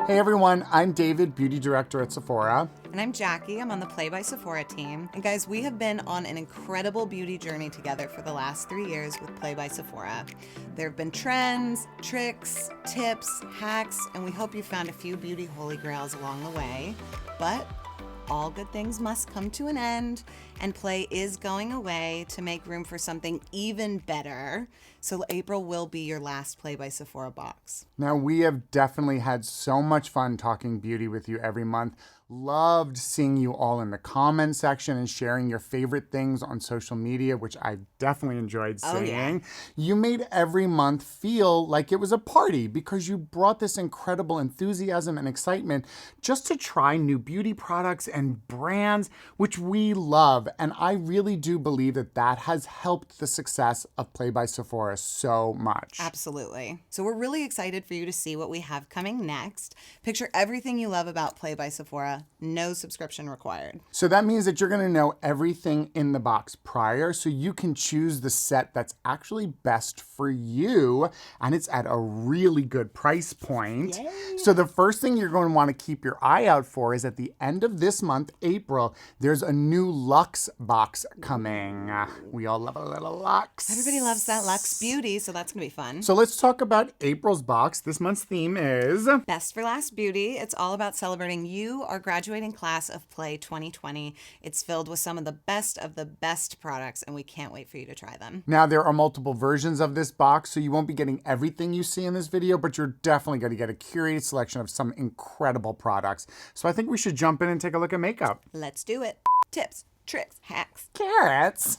Hey everyone, I'm David, Beauty Director at Sephora. And I'm Jackie. I'm on the Play by Sephora team. And guys, we have been on an incredible beauty journey together for the last 3 years with Play by Sephora. There have been trends, tricks, tips, hacks, and we hope you found a few beauty holy grails along the way. But all good things must come to an end, and Play is going away to make room for something even better. So April will be your last Play by Sephora box. Now, we have definitely had so much fun talking beauty with you every month. Loved seeing you all in the comment section and sharing your favorite things on social media, which I definitely enjoyed seeing. Oh, yeah. You made every month feel like it was a party because you brought this incredible enthusiasm and excitement just to try new beauty products and brands, which we love. And I really do believe that that has helped the success of Play by Sephora so much. Absolutely. So we're really excited for you to see what we have coming next. Picture everything you love about Play by Sephora. No subscription required. So that means that you're going to know everything in the box prior, so you can choose the set that's actually best for you, and it's at a really good price point. Yay. So the first thing you're going to want to keep your eye out for is at the end of this month, April, there's a new Luxe box coming. We all love a little Luxe. Everybody loves that Luxe Beauty, so that's going to be fun. So let's talk about April's box. This month's theme is Best for Last Beauty. It's all about celebrating you, our graduating class of Play 2020. It's filled with some of the best products, and we can't wait for you to try them. Now, there are multiple versions of this box, so you won't be getting everything you see in this video, but you're definitely going to get a curated selection of some incredible products. So I think we should jump in and take a look at makeup. Let's do it. Tips, tricks, hacks. Carrots.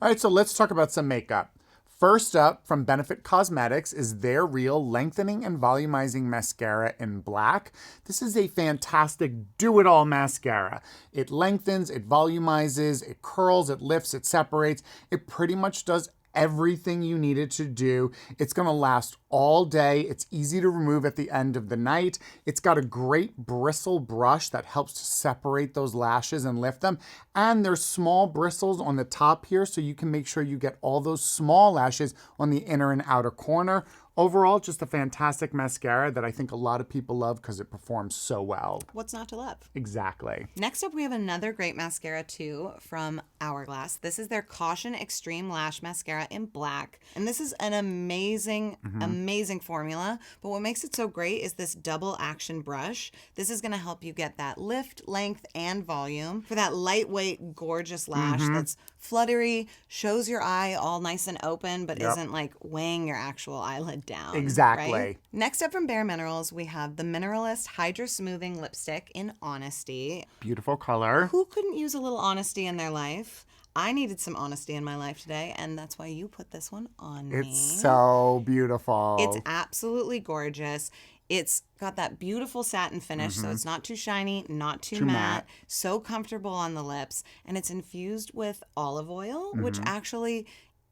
All right, so let's talk about some makeup. First up, from Benefit Cosmetics, is their Real Lengthening and Volumizing Mascara in black. This is a fantastic do-it-all mascara. It lengthens, it volumizes, it curls, it lifts, it separates. It pretty much does everything you need it to do. It's going to last all day. It's easy to remove at the end of the night. It's got a great bristle brush that helps to separate those lashes and lift them. And there's small bristles on the top here, so you can make sure you get all those small lashes on the inner and outer corner. Overall, just a fantastic mascara that I think a lot of people love because it performs so well. What's not to love? Exactly. Next up, we have another great mascara too from Hourglass. This is their Caution Extreme Lash Mascara in black. And this is an amazing formula. But what makes it so great is this double action brush. This is going to help you get that lift, length, and volume for that lightweight, gorgeous lash that's fluttery, shows your eye all nice and open, but isn't like weighing your actual eyelid down. Exactly. Right? Next up from Bare Minerals, we have the Mineralist Hydra Smoothing Lipstick in Honesty. Beautiful color. Who couldn't use a little honesty in their life? I needed some honesty in my life today, and that's why you put this one on me. It's so beautiful. It's absolutely gorgeous. It's got that beautiful satin finish, so it's not too shiny, not too matte, so comfortable on the lips, and it's infused with olive oil, which actually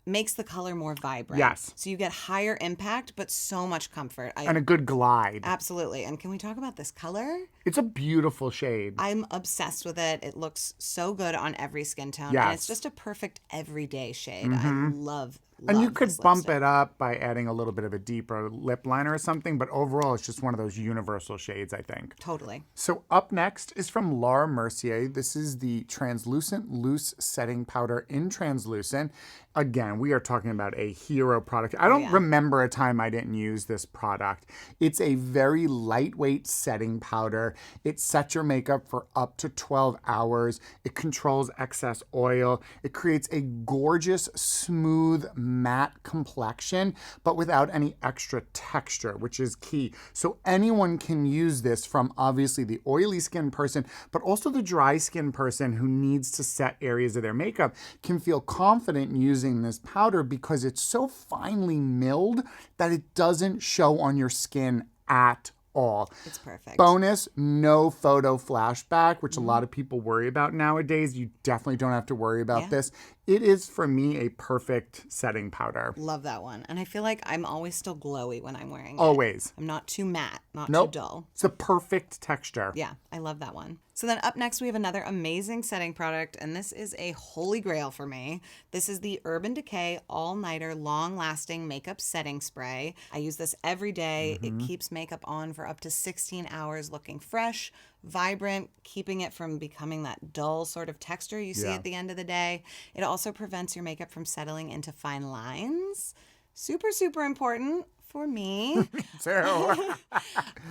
makes the color more vibrant. Yes. So you get higher impact, but so much comfort. And a good glide. Absolutely. And can we talk about this color? It's a beautiful shade. I'm obsessed with it. It looks so good on every skin tone. Yes. And it's just a perfect everyday shade. I love And you could this bump lipstick. it up by adding a little bit of a deeper lip liner or something, but overall it's just one of those universal shades, I think. Totally. So up next is from Laura Mercier. This is the Translucent Loose Setting Powder in Translucent. Again, we are talking about a hero product. I don't remember a time I didn't use this product. It's a very lightweight setting powder. It sets your makeup for up to 12 hours. It controls excess oil. It creates a gorgeous, smooth, matte complexion, but without any extra texture, which is key. So anyone can use this, from obviously the oily skin person, but also the dry skin person who needs to set areas of their makeup can feel confident in using this powder because it's so finely milled that it doesn't show on your skin at all. It's perfect. Bonus, no photo flashback, which a lot of people worry about nowadays. You definitely don't have to worry about this. It is, for me, a perfect setting powder. Love that one. And I feel like I'm always still glowy when I'm wearing it. Always. I'm not too matte, not Nope. too dull. It's a perfect texture. Yeah, I love that one. So then up next, we have another amazing setting product, and this is a holy grail for me. This is the Urban Decay All-Nighter Long-Lasting Makeup Setting Spray. I use this every day. It keeps makeup on for up to 16 hours looking fresh, vibrant, keeping it from becoming that dull sort of texture you see at the end of the day. It also prevents your makeup from settling into fine lines. Super, super important for me. So,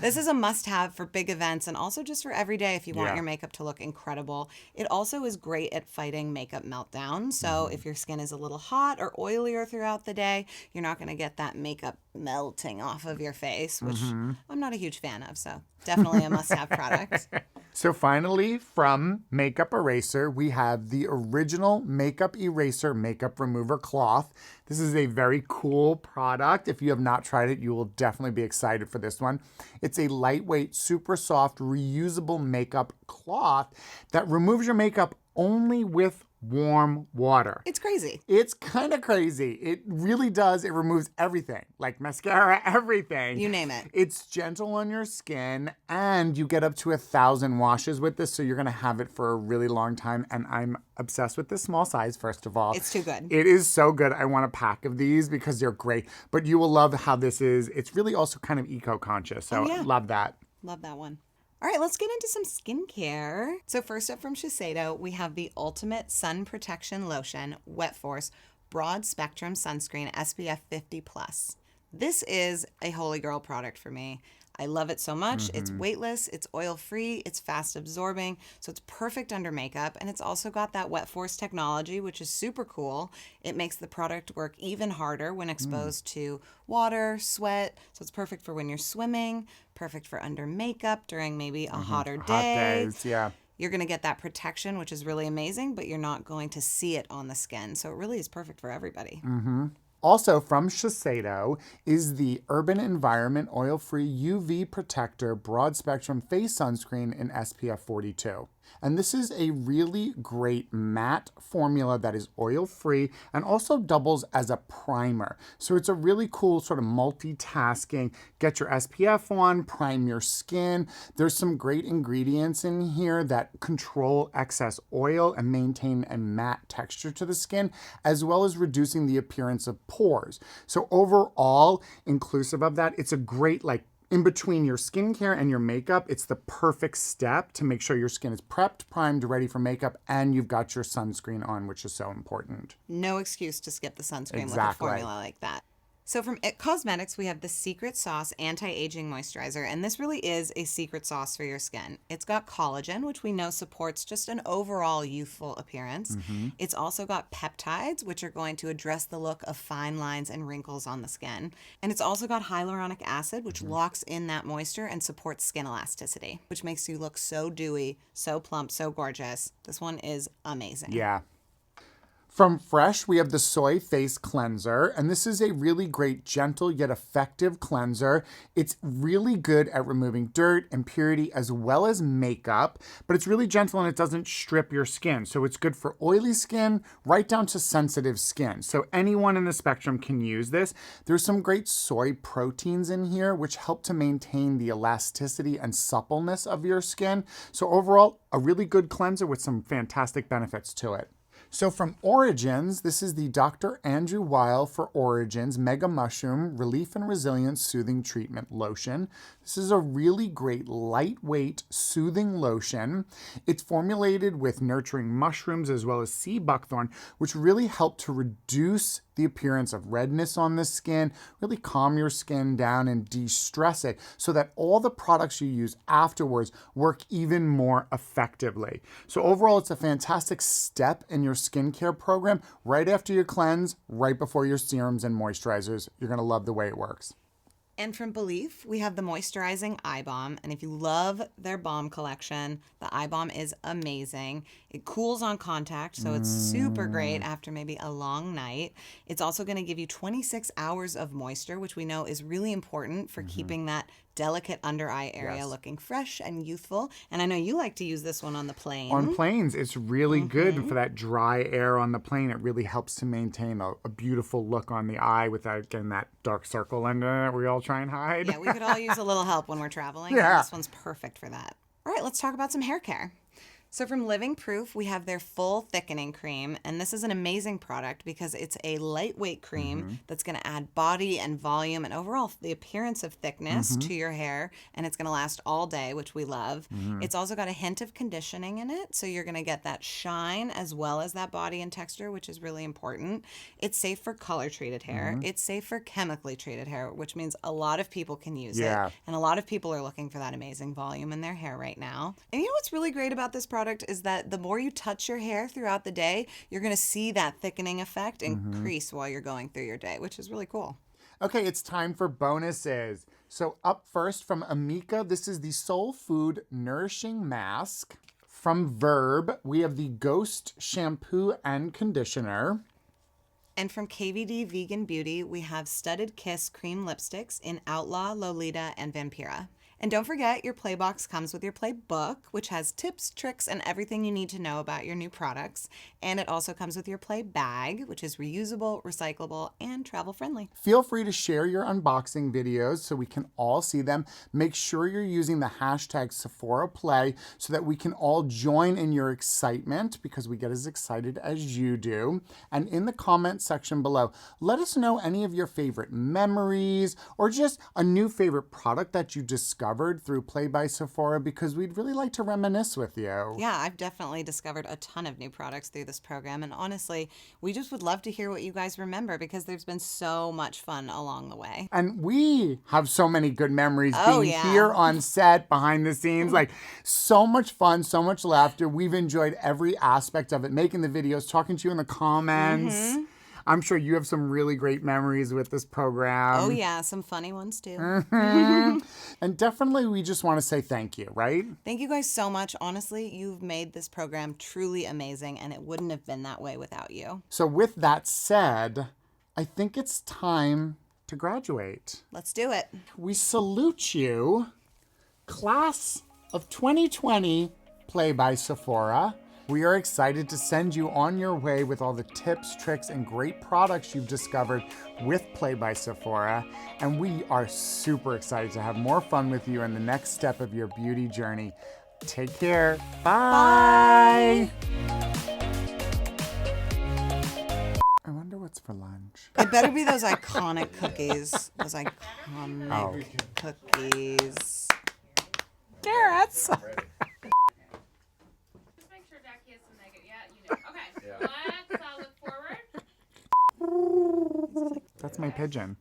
This is a must-have for big events and also just for every day if you want your makeup to look incredible. It also is great at fighting makeup meltdown. So if your skin is a little hot or oilier throughout the day, you're not going to get that makeup melting off of your face, which I'm not a huge fan of. So definitely a must-have product. So finally, from Makeup Eraser, we have the original Makeup Eraser Makeup Remover Cloth. This is a very cool product. If you have not tried it, you will definitely be excited for this one. It's a lightweight, super soft, reusable makeup cloth that removes your makeup only with warm water. It's crazy. It's kind of crazy. It really does. It removes everything, like mascara, everything. You name it. It's gentle on your skin, and you get up to 1,000 washes with this, so you're going to have it for a really long time. And I'm obsessed with the small size, first of all. It's too good. It is so good. I want a pack of these because they're great. But you will love how this is. It's really also kind of eco-conscious, so love that. Love that one. All right, let's get into some skincare. So first up from Shiseido, we have the Ultimate Sun Protection Lotion Wet Force Broad Spectrum Sunscreen SPF 50+. This is a holy grail product for me. I love it so much. It's weightless, it's oil-free, it's fast-absorbing, so it's perfect under makeup, and it's also got that Wet Force technology, which is super cool. It makes the product work even harder when exposed to water, sweat, so it's perfect for when you're swimming, perfect for under makeup during maybe a hotter day. Hot days, yeah. You're going to get that protection, which is really amazing, but you're not going to see it on the skin, so it really is perfect for everybody. Also from Shiseido is the Urban Environment Oil-Free UV Protector Broad Spectrum Face Sunscreen in SPF 42. And this is a really great matte formula that is oil-free and also doubles as a primer. So it's a really cool sort of multitasking, get your SPF on, prime your skin. There's some great ingredients in here that control excess oil and maintain a matte texture to the skin, as well as reducing the appearance of pores. So overall, inclusive of that, it's a great in between your skincare and your makeup, it's the perfect step to make sure your skin is prepped, primed, ready for makeup, and you've got your sunscreen on, which is so important. No excuse to skip the sunscreen with a Exactly. formula like that. So from It Cosmetics, we have the Secret Sauce Anti-Aging Moisturizer, and this really is a secret sauce for your skin. It's got collagen, which we know supports just an overall youthful appearance. It's also got peptides, which are going to address the look of fine lines and wrinkles on the skin. And it's also got hyaluronic acid, which locks in that moisture and supports skin elasticity, which makes you look so dewy, so plump, so gorgeous. This one is amazing. Yeah. From Fresh, we have the Soy Face Cleanser, and this is a really great, gentle yet effective cleanser. It's really good at removing dirt, impurity, as well as makeup, but it's really gentle and it doesn't strip your skin. So it's good for oily skin, right down to sensitive skin. So anyone in the spectrum can use this. There's some great soy proteins in here, which help to maintain the elasticity and suppleness of your skin. So overall, a really good cleanser with some fantastic benefits to it. So from Origins, this is the Dr. Andrew Weil for Origins Mega Mushroom Relief and Resilience Soothing Treatment Lotion. This is a really great, lightweight, soothing lotion. It's formulated with nurturing mushrooms as well as sea buckthorn, which really help to reduce the appearance of redness on the skin, really calm your skin down and de-stress it so that all the products you use afterwards work even more effectively. So overall, it's a fantastic step in your skincare program right after your cleanse, right before your serums and moisturizers. You're going to love the way it works. And from Belief, we have the moisturizing eye balm. And if you love their balm collection, the eye balm is amazing. It cools on contact, so it's super great after maybe a long night. It's also going to give you 26 hours of moisture, which we know is really important for keeping that delicate under eye area looking fresh and youthful. And I know you like to use this one on the plane. On planes, it's really good for that dry air on the plane. It really helps to maintain a beautiful look on the eye without getting that dark circle under it we all try and hide. Yeah, we could all use a little help when we're traveling. Yeah. And this one's perfect for that. All right, let's talk about some hair care. So from Living Proof, we have their full thickening cream, and this is an amazing product because it's a lightweight cream that's going to add body and volume and overall the appearance of thickness to your hair, and it's going to last all day, which we love. It's also got a hint of conditioning in it, so you're going to get that shine as well as that body and texture, which is really important. It's safe for color-treated hair. It's safe for chemically treated hair, which means a lot of people can use it, and a lot of people are looking for that amazing volume in their hair right now. And you know what's really great about this product is that the more you touch your hair throughout the day, you're going to see that thickening effect increase while you're going through your day, which is really cool. Okay, it's time for bonuses. So up first from Amika, this is the Soul Food Nourishing Mask. From Verb, we have the Ghost Shampoo and Conditioner. And from KVD Vegan Beauty, we have Studded Kiss Cream Lipsticks in Outlaw, Lolita, and Vampira. And don't forget, your Playbox comes with your Playbook, which has tips, tricks, and everything you need to know about your new products. And it also comes with your Play Bag, which is reusable, recyclable, and travel-friendly. Feel free to share your unboxing videos so we can all see them. Make sure you're using the hashtag #SephoraPlay so that we can all join in your excitement because we get as excited as you do. And in the comments section below, let us know any of your favorite memories or just a new favorite product that you discovered through Play by Sephora because we'd really like to reminisce with you. Yeah, I've definitely discovered a ton of new products through this program. And honestly, we just would love to hear what you guys remember because there's been so much fun along the way. And we have so many good memories being here on set, behind the scenes. Like, so much fun, so much laughter. We've enjoyed every aspect of it, making the videos, talking to you in the comments. I'm sure you have some really great memories with this program. Oh, yeah, some funny ones, too. And definitely, we just want to say thank you, right? Thank you guys so much. Honestly, you've made this program truly amazing, and it wouldn't have been that way without you. So with that said, I think it's time to graduate. Let's do it. We salute you, class of 2020 Play by Sephora. We are excited to send you on your way with all the tips, tricks, and great products you've discovered with Play by Sephora. And we are super excited to have more fun with you in the next step of your beauty journey. Take care. Bye. I wonder what's for lunch. It better be those iconic cookies. Those iconic cookies. Just Carrots. make sure Jackie has some negative. Yeah, you do. Okay. Let's look forward. That's my pigeon.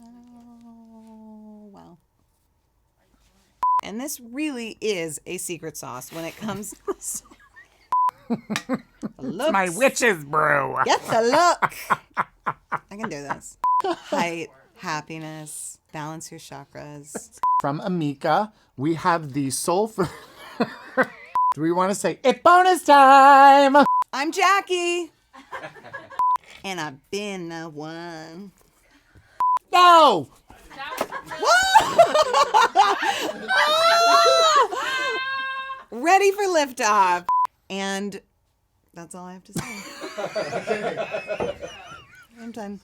Oh, wow. And this really is a secret sauce when it comes to looks. My witch's brew. Get the look. I can do this. Height, happiness, balance your chakras. From Amika, we have the Soul Food. Do we want to say, it's bonus time? I'm Jackie. And I've been the one. No! Ready for liftoff. And that's all I have to say. I'm done.